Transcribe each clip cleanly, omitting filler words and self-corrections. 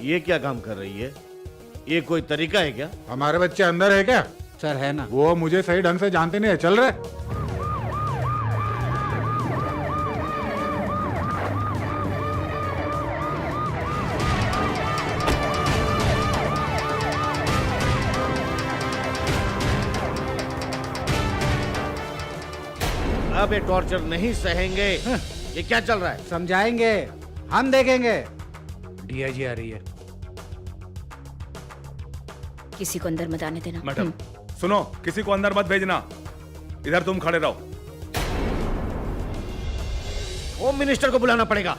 ये क्या काम कर रही है? ये कोई तरीका है क्या? हमारे बच्चे अंदर है क्या? सर है ना। वो मुझे सही ढंग से जानते नहीं है, चल रहे। अब ये टॉर्चर नहीं सहेंगे। ये क्या चल रहा है? समझाएंगे, हम देखेंगे। डीआईजी आ रही है। किसी को अंदर मत आने देना। मैडम सुनो, किसी को अंदर मत भेजना, इधर तुम खड़े रहो। होम मिनिस्टर को बुलाना पड़ेगा।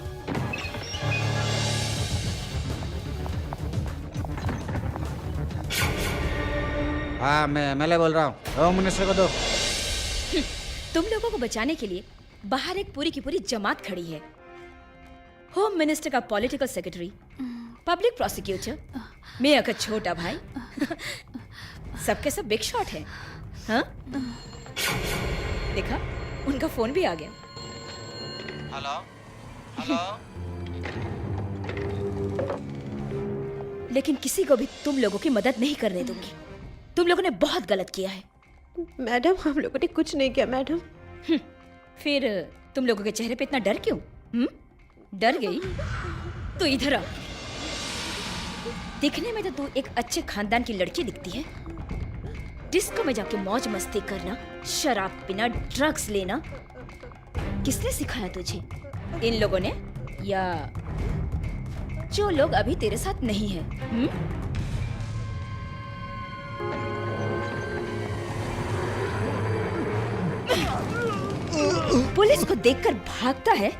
हाँ, मैं एमएलए बोल रहा हूँ। होम मिनिस्टर को दो। तुम लोगों को बचाने के लिए बाहर एक पूरी की पूरी जमात खड़ी है। होम मिनिस्टर का political secretary, public prosecutor, mayor का छोटा भाई, सबके सब बिग शॉट है। हाँ? देखा, उनका फोन भी आ गया। Hello hello. लेकिन किसी को भी तुम लोगों की मदद नहीं करने दूंगी। तुम लोगों ने बहुत गलत किया है। मैडम, हम लोगों ने कुछ नहीं किया मैडम। फिर तुम लोगों के चेहरे पे इतना डर क्यों? डर गई? तो इधर आ। दिखने में तो तू एक अच्छे खानदान की लड़की दिखती है। डिस्को में जाके मौज मस्ती करना, शराब पीना, ड्रग्स लेना किसने सिखाया तुझे? इन लोगों ने, या जो लोग अभी तेरे साथ नहीं है? पुलिस को देखकर भागता है।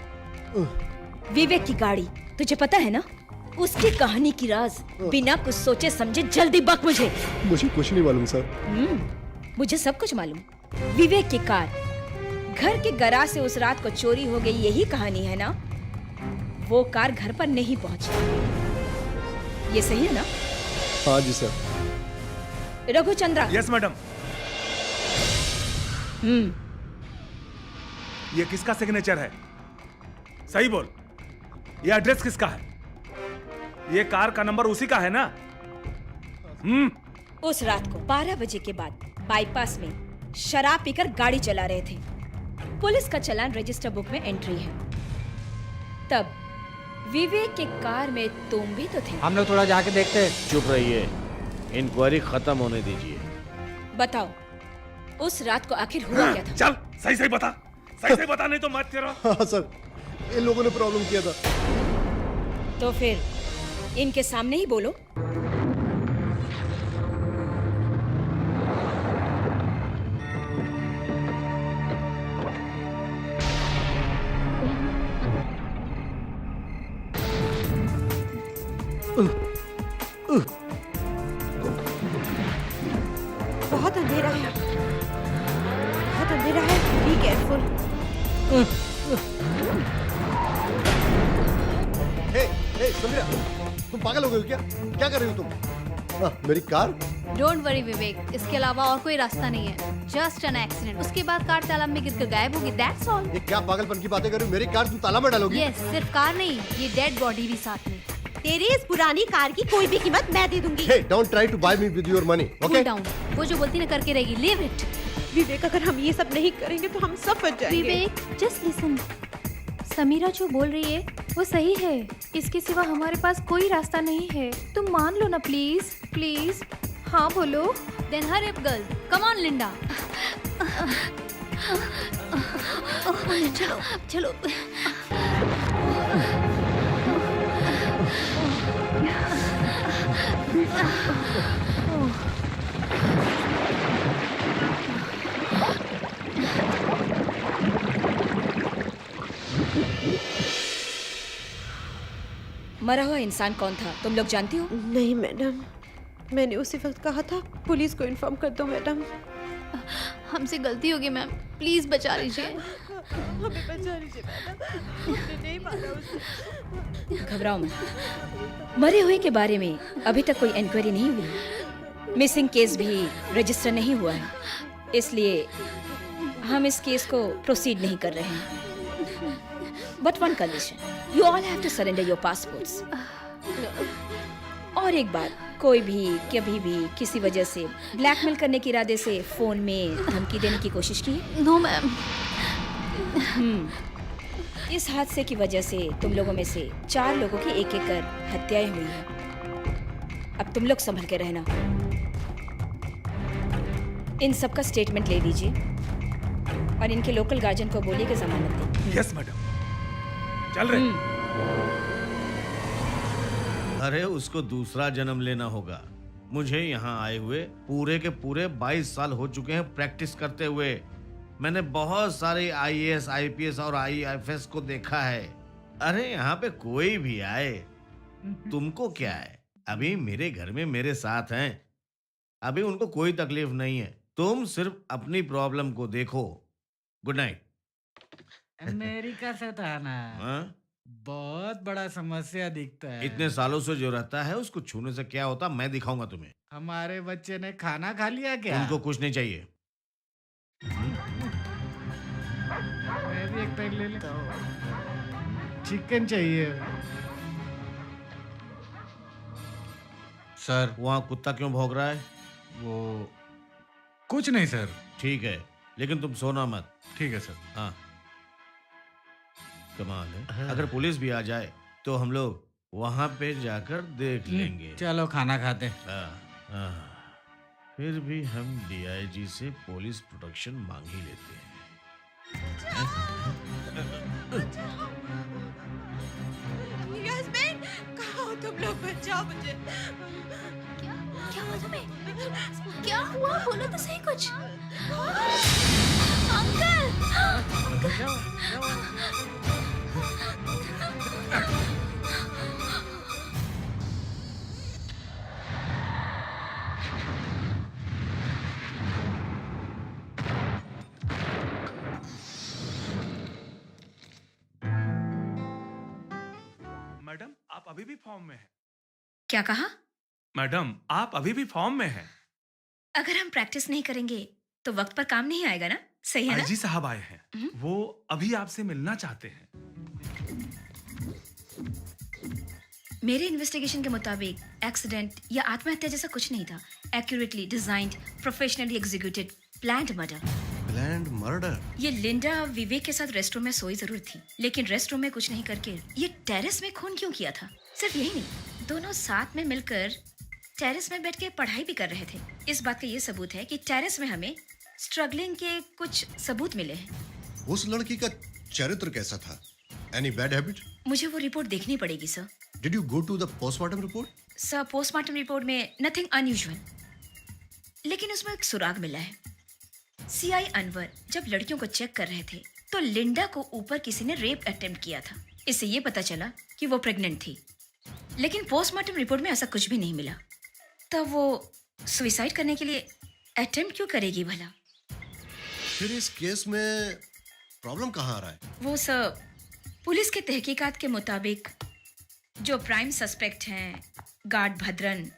विवेक की गाड़ी, तुझे पता है ना? उसकी कहानी की राज बिना कुछ सोचे समझे जल्दी बक मुझे। मुझे कुछ नहीं मालूम सर। मुझे सब कुछ मालूम। विवेक की कार घर के गराज से उस रात को चोरी हो गई, यही कहानी है ना? वो कार घर पर नहीं पहुंची। ये सही है ना? हाँ जी सर। रघुचंद्रा। Yes madam. ये किसका सिग्नेचर है? सही बोल, ये एड्रेस किसका है? ये कार का नंबर उसी का है ना? उस रात को 12 बजे के बाद बाईपास में शराब पीकर गाड़ी चला रहे थे। पुलिस का चालान रजिस्टर बुक में एंट्री है। तब विवेक के कार में तुम भी तो थे। हम लोग थोड़ा जाके देखते हैं। चुप रहिए, इंक्वायरी खत्म होने दीजिए। बताओ, उस रात को आखिर हुआ क्या था? चल सही सही बता, सही सही बता, नहीं तो मत करो। हाँ सर, इन लोगों ने प्रॉब्लम किया था। तो फिर इनके सामने ही बोलो। बहुत अंधेरा है, बहुत अंधेरा है। Be careful. हे समीरा, तुम पागल हो गए हो क्या? क्या कर रही हो तुम? मेरी कार? डोंट वरी विवेक, इसके अलावा और कोई रास्ता नहीं है। Just an accident. उसके बाद कार तालाब में गिरकर गायब होगी। That's all. ये क्या पागलपन की बातें कर रही हो? मेरी कार तुम ताला में डालोगी? यस, सिर्फ कार नहीं, ये डेड बॉडी भी साथ में। तेरी इस पुरानी कार की कोई भी कीमत मैं दे दूंगी। Hey, don't try to buy me with your money, okay? Cool down. वो जो बोलती ना करके रहेगी। Leave it. विवेक, अगर हम ये सब नहीं करेंगे तो हम सब फंस जाएंगे। विवेक, जस्ट लिसन। समीरा जो बोल रही है वो सही है। इसके सिवा हमारे पास कोई रास्ता नहीं है। तुम मान लो ना प्लीज, प्लीज। हाँ बोलो। Then hurry up girl, come on Linda. चलो चलो। मरा हुआ इंसान कौन था, तुम लोग जानती हो? नहीं मैडम, मैंने उसी वक्त कहा था पुलिस को इन्फॉर्म कर दो। मैडम, हमसे गलती होगी मैम, प्लीज बचा लीजिए। हमें बचा लीजिए मैडम, हमने नहीं मारा उसे। घबराओ मत। मरे हुए के बारे में अभी तक कोई इंक्वायरी नहीं हुई। मिसिंग केस भी रजिस्टर नहीं हुआ है, इसलिए हम इस केस को प्रोसीड नहीं कर रहे हैं। But one condition, you all have to surrender your passports. और एक बात, कोई भी कभी भी किसी वजह से ब्लैकमेल करने के इरादे से फोन में धमकी देने की कोशिश की है? No ma'am. इस हादसे की वजह से तुम लोगों में से 4 लोगों की एक एक कर हत्याएं हुई हैं। अब तुम लोग संभल के रहना। इन सब का स्टेटमेंट ले लीजिए और इनके लोकल गार्जियन को बोलिए कि जमानत दें। यस मैडम, चल रहे। अरे उसको दूसरा जन्म लेना होगा। मुझे यहाँ आए हुए पूरे के पूरे 22 साल हो चुके हैं प्रैक्टिस करते हुए। मैंने बहुत सारे आईएएस, आईपीएस और आईएफएस को देखा है। अरे यहाँ पे कोई भी आए, तुमको क्या है? अभी मेरे घर में मेरे साथ हैं, अभी उनको कोई तकलीफ नहीं है। तुम सिर्फ अपनी प्रॉब्लम को देखो। Good night. अमेरिका से था ना, हाँ? बहुत बड़ा समस्या दिखता है। इतने सालों से जो रहता है उसको छूने से क्या होता, मैं दिखाऊंगा तुम्हें। हमारे बच्चे ने खाना खा लिया क्या? उनको कुछ नहीं चाहिए। मैं भी एक पैक ले लेता हूँ। चिकन चाहिए। सर, वहाँ कुत्ता क्यों भौंक रहा है? वो कुछ नहीं सर। ठीक है, लेकिन तुम सोना मत। ठीक है सर। हाँ, कमाल है। अगर पुलिस भी आ जाए तो हम लोग वहां पे जाकर देख लेंगे। चलो खाना खाते हैं। हाँ, फिर भी हम डीआईजी से पुलिस प्रोटेक्शन मांग ही लेते हैं। यास्मीन, कहाँ हो तुम लोग? बचाओ मुझे। क्या हुआ तुम्हें? क्या हुआ? बोलो तो सही कुछ। अंकल! मैडम, आप अभी भी फॉर्म में हैं। क्या कहा? मैडम, आप अभी भी फॉर्म में हैं। अगर हम प्रैक्टिस नहीं करेंगे तो वक्त पर काम नहीं आएगा ना? सही है ना? आईजी साहब आए हैं, वो अभी आपसे मिलना चाहते हैं। मेरे इन्वेस्टिगेशन के मुताबिक एक्सीडेंट या आत्महत्या जैसा कुछ नहीं था। Accurately designed, professionally executed, planned murder. Planned murder? ये लिंडा विवेक के साथ रेस्टरूम में सोई जरूर थी, लेकिन रेस्टरूम में कुछ नहीं करके ये टेरेस में खून क्यों किया था? सिर्फ यही नहीं, दोनों साथ में मिलकर टेरेस में बैठ के पढ़ाई भी कर रहे थे। इस बात का ये सबूत है कि टेरेस में हमें स्ट्रगलिंग के कुछ सबूत मिले हैं। उस लड़की का चरित्र कैसा था? Any bad habit? मुझे वो रिपोर्ट देखनी पड़ेगी sir. Did you go to the postmortem report? Sir, postmortem report में नथिंग अनयूजुअल, लेकिन उसमें एक सुराग मिला है। सीआई अनवर जब लड़कियों को चेक कर रहे थे तो लिंडा को ऊपर किसी ने रेप अटेम्प्ट किया था। इससे ये पता चला कि वो प्रेग्नेंट थी, लेकिन पोस्टमार्टम रिपोर्ट में ऐसा कुछ भी नहीं मिला। तब वो सुसाइड करने के लिए अटेम्प्ट क्यों करेगी भला? फिर इस केस में प्रॉब्लम कहाँ आ रहा है? वो सर, पुलिस के तहकीकात के मुताबिक जो प्राइम सस्पेक्ट हैं गार्ड भद्रन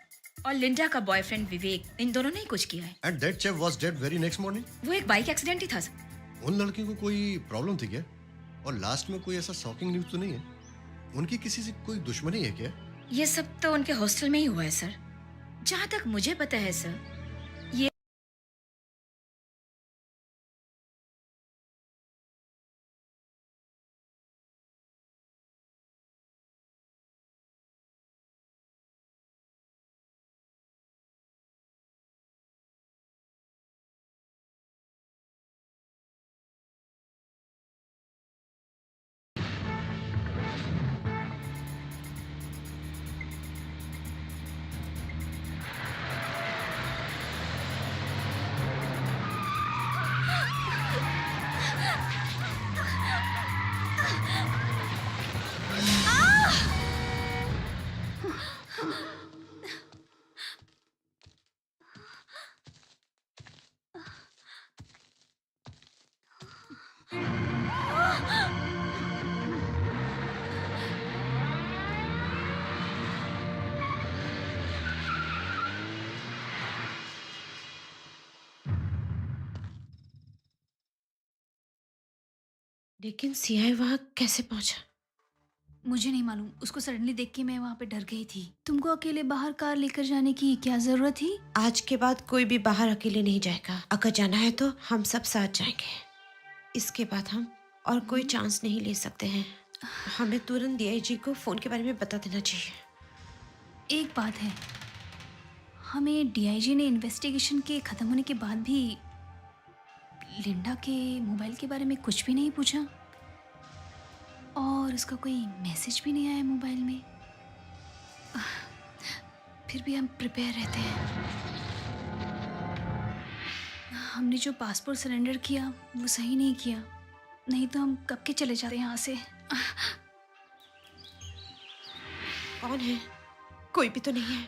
और लिंडा का बॉयफ्रेंड विवेक, इन दोनों ने ही कुछ किया है। And that chap was dead very next morning? वो एक बाइक एक्सीडेंट ही था सर। उन लड़कियों को कोई प्रॉब्लम थी क्या? और लास्ट में कोई ऐसा शॉकिंग न्यूज़ तो नहीं है? उनकी किसी से कोई दुश्मनी है क्या? ये सब तो उनके हॉस्टल में ही हुआ है सर, जहाँ तक मुझे पता है सर। ये लेकिन सीआई वहां कैसे पहुंचा? मुझे नहीं मालूम, उसको सडनली देख के मैं वहाँ पे डर गई थी। तुमको अकेले बाहर कार लेकर जाने की क्या जरूरत थी? आज के बाद कोई भी बाहर अकेले नहीं जाएगा। अगर जाना है तो हम सब साथ जाएंगे। इसके बाद हम और कोई चांस नहीं ले सकते हैं। हमें तुरंत डीआईजी को फोन के बारे में बता देना चाहिए। एक बात है, हमें डीआईजी ने इन्वेस्टिगेशन के ख़त्म होने के बाद भी लिंडा के मोबाइल के बारे में कुछ भी नहीं पूछा और उसका कोई मैसेज भी नहीं आया मोबाइल में। फिर भी हम प्रिपेयर रहते हैं। हमने जो पासपोर्ट सरेंडर किया वो सही नहीं किया, नहीं तो हम कब के चले जाते यहाँ से। कौन है? कोई भी तो नहीं है।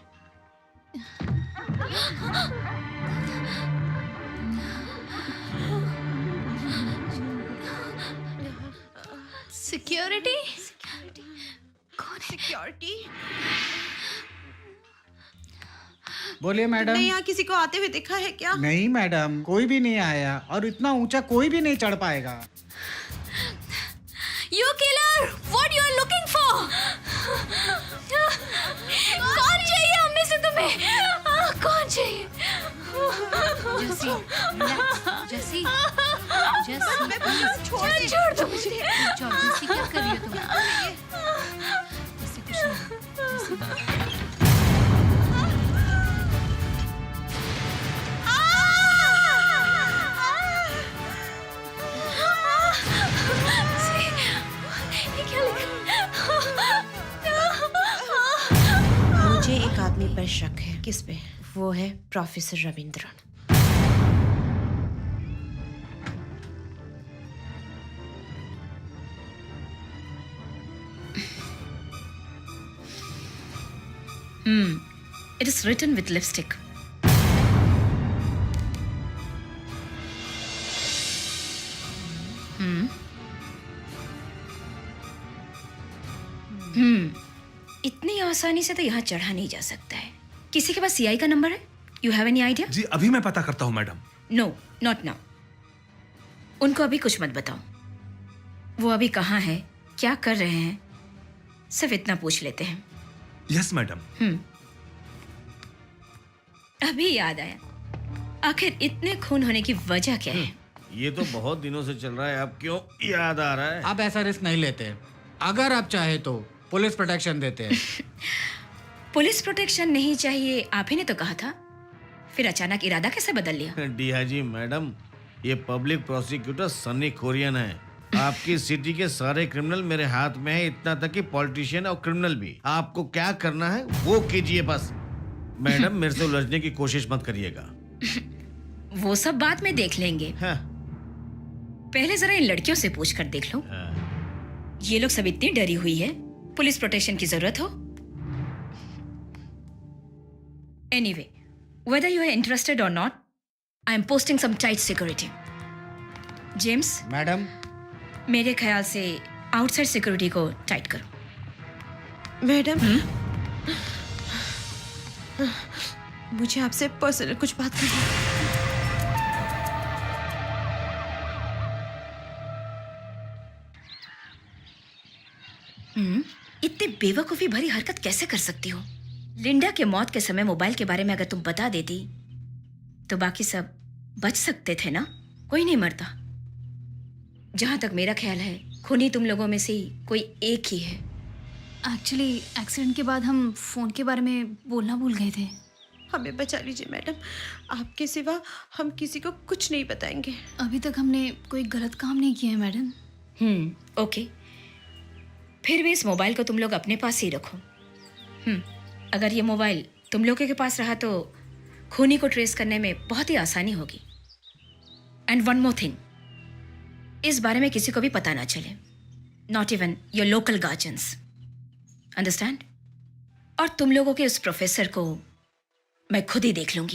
सिक्योरिटी? कौन है? सिक्योरिटी? बोलिए मैडम। तुमने यहाँ किसी को आते हुए देखा है क्या? नहीं मैडम, कोई भी नहीं आया और इतना ऊंचा कोई भी नहीं चढ़ पाएगा। You killer! What you are looking for? कौन चाहिए हमें से तुम्हें? कौन चाहिए? जसी, relax, जसी, छोड़ दो मुझे। जाओ, जसी क्या कर रही हो तुम? जसी कुछ नहीं, जसी। मुझे एक आदमी पर शक है। किस पे? वो है professor Ravindran. It is written with lipstick. इतनी आसानी से तो यहाँ चढ़ा नहीं जा सकता है। किसी के पास सीआई का नंबर है? You have any idea? जी अभी मैं पता करता हूँ मैडम। No, not now. उनको अभी कुछ मत बताओ। वो अभी कहाँ है, क्या कर रहे हैं, सिर्फ इतना पूछ लेते हैं। Yes madam. अभी याद आया, आखिर इतने खून होने की वजह क्या है? ये तो बहुत दिनों से चल रहा है, अब क्यों याद आ रहा है? आप ऐसा रिस्क नहीं लेते। अगर आप चाहे तो पुलिस प्रोटेक्शन देते हैं। पुलिस प्रोटेक्शन नहीं चाहिए, आप ही ने तो कहा था। फिर अचानक इरादा कैसे बदल लिया? डीआईजी मैडम, ये पब्लिक प्रोसिक्यूटर सनी खोरियन है। आपकी सिटी के सारे क्रिमिनल मेरे हाथ में है, इतना तक कि पॉलिटिशियन और क्रिमिनल भी। आपको क्या करना है वो कीजिए बस। मैडम मेरे से उलझने की कोशिश मत करिएगा। वो सब बाद में देख लेंगे। हाँ, पहले जरा इन लड़कियों से पूछ कर देख लो। हाँ। ये लोग सब इतनी डरी हुई है, पुलिस प्रोटेक्शन की जरूरत हो? Anyway, whether you are interested or not, I am posting some tight security. James, madam, मेरे ख्याल से आउटसाइड सिक्योरिटी को टाइट करो। मैडम, मुझे आपसे पर्सनल कुछ बात करनी है। इतनी बेवकूफी भरी हरकत कैसे कर सकती हो? लिंडा के मौत के समय मोबाइल के बारे में अगर तुम बता देती तो बाकी सब बच सकते थे ना? कोई नहीं मरता। जहां तक मेरा ख्याल है, खूनी तुम लोगों में से ही कोई एक ही है। एक्चुअली एक्सीडेंट के बाद हम फ़ोन के बारे में बोलना भूल गए थे। हमें बचा लीजिए मैडम, आपके सिवा हम किसी को कुछ नहीं बताएंगे। अभी तक हमने कोई गलत काम नहीं किया है मैडम। ओके, फिर भी इस मोबाइल को तुम लोग अपने पास ही रखो। अगर ये मोबाइल तुम लोगों के पास रहा तो खूनी को ट्रेस करने में बहुत ही आसानी होगी। एंड वन मोर थिंग, इस बारे में किसी को भी पता ना चले, not even your local guardians, understand? और तुम लोगों के उस प्रोफेसर को मैं खुद ही देख लूंगी।